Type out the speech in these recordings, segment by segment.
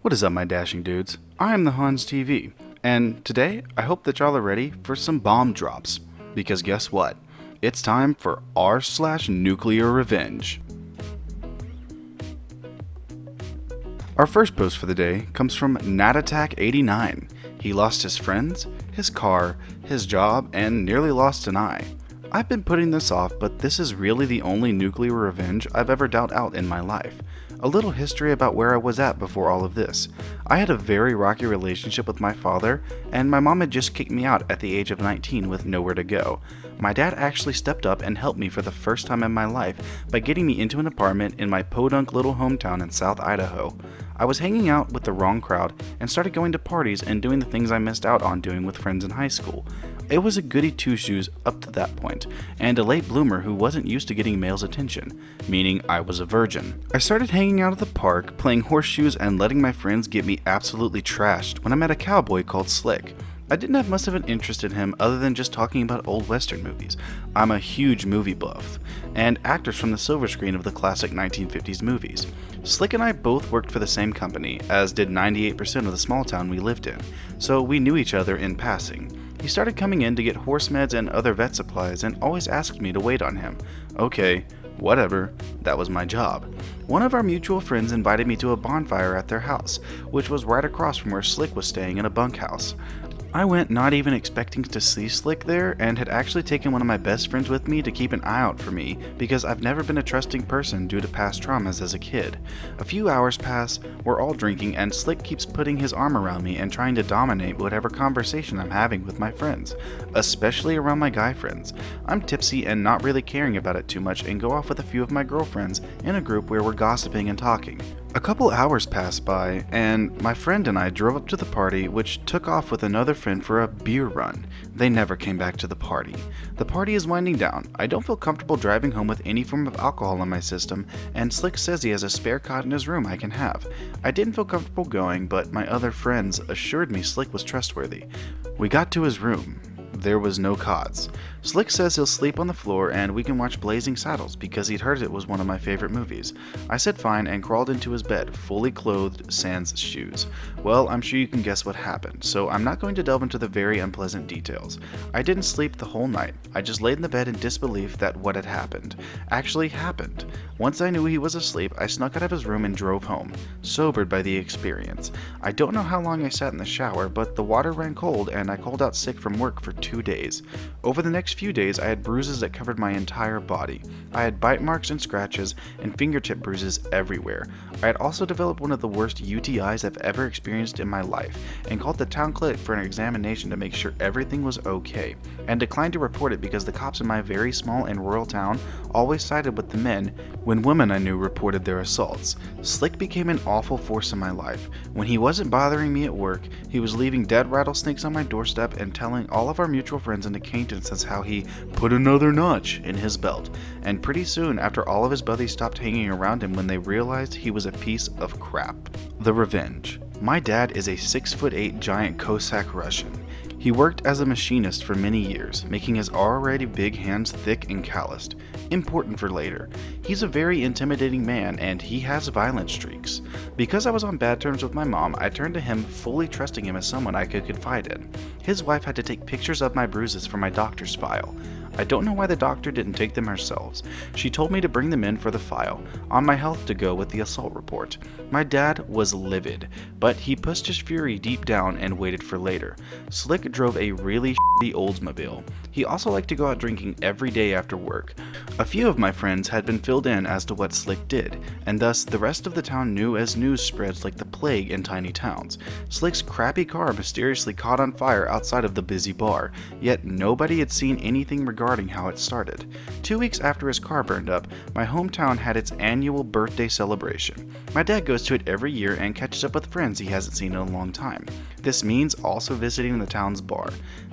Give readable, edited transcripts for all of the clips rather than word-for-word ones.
What is up, my dashing dudes? I am the Hans TV, and today I hope that y'all are ready for some bomb drops. Because guess what? It's time for r/nuclear revenge. Our first post for the day comes from NatAttack89. He lost his friends, his car, his job, and nearly lost an eye. I've been putting this off, but this is really the only nuclear revenge I've ever dealt out in my life. A little history about where I was at before all of this. I had a very rocky relationship with my father, and my mom had just kicked me out at the age of 19 with nowhere to go. My dad actually stepped up and helped me for the first time in my life by getting me into an apartment in my podunk little hometown in South Idaho. I was hanging out with the wrong crowd and started going to parties and doing the things I missed out on doing with friends in high school. It was a goody two-shoes up to that point, and a late bloomer who wasn't used to getting male's attention, meaning I was a virgin. I started hanging out at the park, playing horseshoes and letting my friends get me absolutely trashed when I met a cowboy called Slick. I didn't have much of an interest in him other than just talking about old western movies. I'm a huge movie buff, and actors from the silver screen of the classic 1950s movies. Slick and I both worked for the same company, as did 98% of the small town we lived in, so we knew each other in passing. He started coming in to get horse meds and other vet supplies and always asked me to wait on him. Okay, whatever, that was my job. One of our mutual friends invited me to a bonfire at their house, which was right across from where Slick was staying in a bunkhouse. I went not even expecting to see Slick there, and had actually taken one of my best friends with me to keep an eye out for me because I've never been a trusting person due to past traumas as a kid. A few hours pass, we're all drinking, and Slick keeps putting his arm around me and trying to dominate whatever conversation I'm having with my friends, especially around my guy friends. I'm tipsy and not really caring about it too much and go off with a few of my girlfriends in a group where we're gossiping and talking. A couple hours passed by, and my friend and I drove up to the party, which took off with another friend for a beer run. They never came back to the party. The party is winding down. I don't feel comfortable driving home with any form of alcohol in my system, and Slick says he has a spare cot in his room I can have. I didn't feel comfortable going, but my other friends assured me Slick was trustworthy. We got to his room. There was no cots. Slick says he'll sleep on the floor and we can watch Blazing Saddles because he'd heard it was one of my favorite movies. I said fine and crawled into his bed, fully clothed sans shoes. Well, I'm sure you can guess what happened, so I'm not going to delve into the very unpleasant details. I didn't sleep the whole night. I just laid in the bed in disbelief that what had happened actually happened. Once I knew he was asleep, I snuck out of his room and drove home, sobered by the experience. I don't know how long I sat in the shower, but the water ran cold and I called out sick from work for 2 days. Over the next few days, I had bruises that covered my entire body. I had bite marks and scratches and fingertip bruises everywhere. I had also developed one of the worst UTIs I've ever experienced in my life and called the town clinic for an examination to make sure everything was okay, and declined to report it because the cops in my very small and rural town always sided with the men when women I knew reported their assaults. Slick became an awful force in my life. When he wasn't bothering me at work, he was leaving dead rattlesnakes on my doorstep and telling all of our mutual friends and acquaintances how he put another notch in his belt. And pretty soon after, all of his buddies stopped hanging around him when they realized he was a piece of crap. The revenge. My dad is a 6'8" giant Cossack Russian. He worked as a machinist for many years, making his already big hands thick and calloused. Important for later. He's a very intimidating man, and he has violent streaks. Because I was on bad terms with my mom, I turned to him, fully trusting him as someone I could confide in. His wife had to take pictures of my bruises for my doctor's file. I don't know why the doctor didn't take them herself. She told me to bring them in for the file, on my health to go with the assault report. My dad was livid, but he pushed his fury deep down and waited for later. Slick drove a really shitty Oldsmobile. He also liked to go out drinking every day after work. A few of my friends had been filled in as to what Slick did, and thus the rest of the town knew as news spreads like the plague in tiny towns. Slick's crappy car mysteriously caught on fire outside of the busy bar, yet nobody had seen anything regarding how it started. 2 weeks after his car burned up, my hometown had its annual birthday celebration. My dad goes to it every year and catches up with friends he hasn't seen in a long time. This means also visiting the town's bar.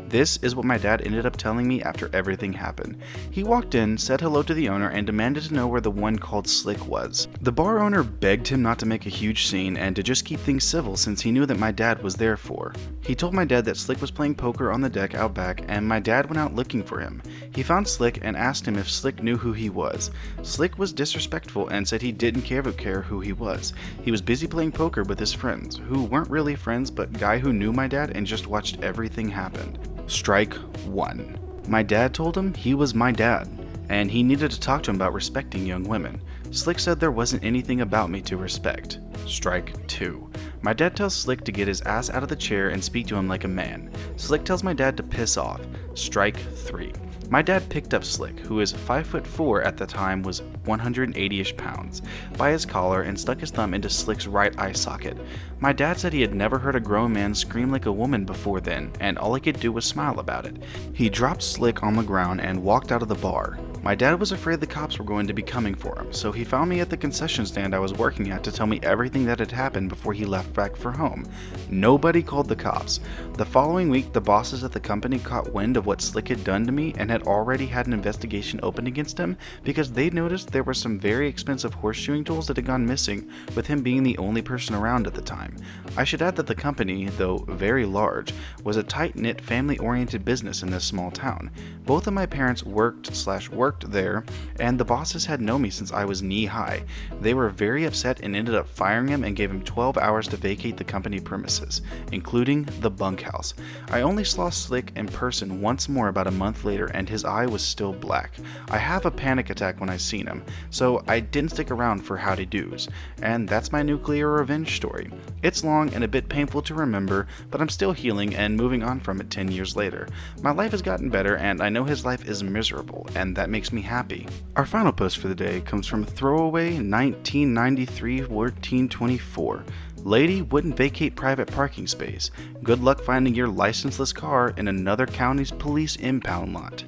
This is what my dad ended up telling me after everything happened. He walked in, said hello to the owner, and demanded to know where the one called Slick was. The bar owner begged him not to make a huge scene and to just keep things civil since he knew that my dad was there for. He told my dad that Slick was playing poker on the deck out back, and my dad went out looking for him. He found Slick and asked him if Slick knew who he was. Slick was disrespectful and said he didn't care who he was. He was busy playing poker with his friends, who weren't really friends but guy who knew my dad and just watched everything happen. Strike 1. My dad told him he was my dad, and he needed to talk to him about respecting young women. Slick said there wasn't anything about me to respect. Strike 2. My dad tells Slick to get his ass out of the chair and speak to him like a man. Slick tells my dad to piss off. Strike 3. My dad picked up Slick, who is 5'4" at the time, was 180-ish pounds, by his collar and stuck his thumb into Slick's right eye socket. My dad said he had never heard a grown man scream like a woman before then, and all he could do was smile about it. He dropped Slick on the ground and walked out of the bar. My dad was afraid the cops were going to be coming for him, so he found me at the concession stand I was working at to tell me everything that had happened before he left back for home. Nobody called the cops. The following week, the bosses at the company caught wind of what Slick had done to me and had already had an investigation opened against him because they noticed there were some very expensive horseshoeing tools that had gone missing, with him being the only person around at the time. I should add that the company, though very large, was a tight-knit, family-oriented business in this small town. Both of my parents worked there, and the bosses had known me since I was knee-high. They were very upset and ended up firing him and gave him 12 hours to vacate the company premises, including the bunkhouse. I only saw Slick in person once more about a month later, and his eye was still black. I have a panic attack when I seen him, so I didn't stick around for howdy do's. And that's my nuclear revenge story. It's long and a bit painful to remember, but I'm still healing and moving on from it 10 years later. My life has gotten better, and I know his life is miserable, and that makes me happy. Our final post for the day comes from Throwaway 1993-1424. Lady wouldn't vacate private parking space. Good luck finding your licenseless car in another county's police impound lot.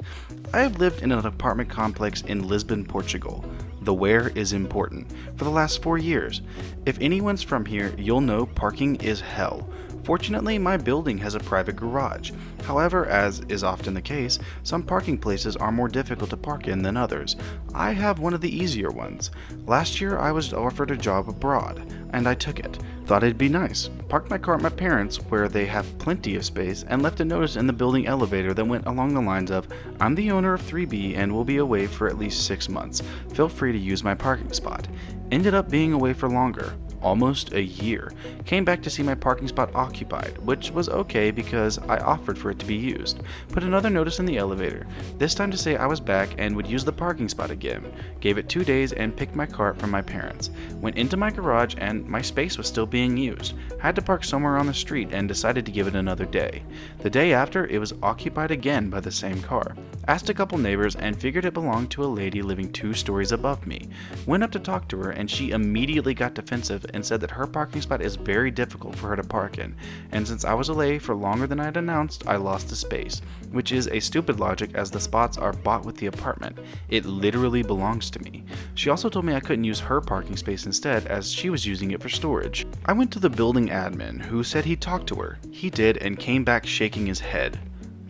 I have lived in an apartment complex in Lisbon, Portugal. The where is important. For the last 4 years. If anyone's from here, you'll know parking is hell. Fortunately, my building has a private garage. However, as is often the case, some parking places are more difficult to park in than others. I have one of the easier ones. Last year, I was offered a job abroad, and I took it. Thought it'd be nice. Parked my car at my parents', where they have plenty of space, and left a notice in the building elevator that went along the lines of, "I'm the owner of 3B and will be away for at least 6 months. Feel free to use my parking spot." Ended up being away for longer. Almost a year. Came back to see my parking spot occupied, which was okay because I offered for it to be used. Put another notice in the elevator, this time to say I was back and would use the parking spot again. Gave it 2 days and picked my car up from my parents. Went into my garage and my space was still being used. Had to park somewhere on the street and decided to give it another day. The day after, it was occupied again by the same car. Asked a couple neighbors and figured it belonged to a lady living 2 stories above me. Went up to talk to her and she immediately got defensive and said that her parking spot is very difficult for her to park in, and since I was away for longer than I had announced, I lost the space, which is a stupid logic as the spots are bought with the apartment. It literally belongs to me. She also told me I couldn't use her parking space instead as she was using it for storage. I went to the building admin, who said he talked to her. He did and came back shaking his head.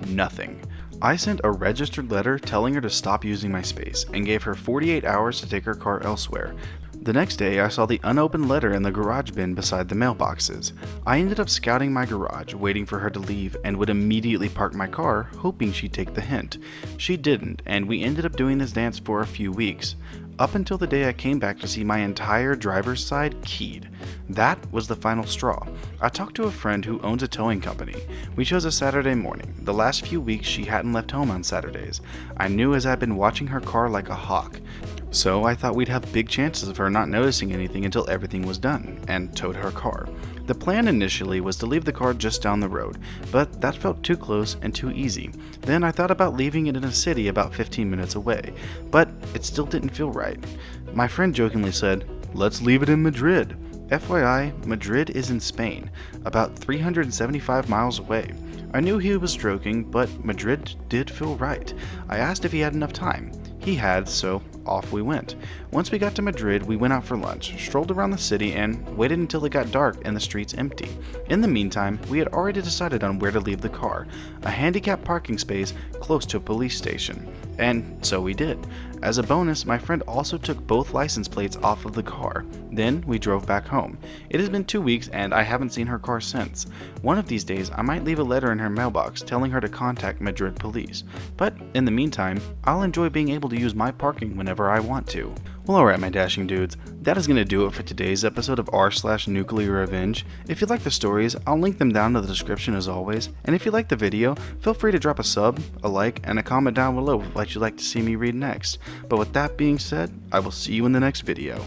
Nothing. I sent a registered letter telling her to stop using my space and gave her 48 hours to take her car elsewhere. The next day, I saw the unopened letter in the garage bin beside the mailboxes. I ended up scouting my garage, waiting for her to leave, and would immediately park my car, hoping she'd take the hint. She didn't, and we ended up doing this dance for a few weeks, up until the day I came back to see my entire driver's side keyed. That was the final straw. I talked to a friend who owns a towing company. We chose a Saturday morning. The last few weeks, she hadn't left home on Saturdays. I knew as I'd been watching her car like a hawk. So I thought we'd have big chances of her not noticing anything until everything was done, and towed her car. The plan initially was to leave the car just down the road, but that felt too close and too easy. Then I thought about leaving it in a city about 15 minutes away, but it still didn't feel right. My friend jokingly said, "Let's leave it in Madrid." FYI, Madrid is in Spain, about 375 miles away. I knew he was joking, but Madrid did feel right. I asked if he had enough time. He had, so off we went. Once we got to Madrid, we went out for lunch, strolled around the city, and waited until it got dark and the streets empty. In the meantime, we had already decided on where to leave the car, a handicapped parking space close to a police station. And so we did. As a bonus, my friend also took both license plates off of the car. Then we drove back home. It has been 2 weeks and I haven't seen her car since. One of these days, I might leave a letter in her mailbox telling her to contact Madrid police. But in the meantime, I'll enjoy being able to use my parking whenever I want to. Well, alright, my dashing dudes, that is going to do it for today's episode of r/Nuclear Revenge. If you like the stories, I'll link them down in the description as always. And if you like the video, feel free to drop a sub, a like, and a comment down below what you'd like to see me read next. But with that being said, I will see you in the next video.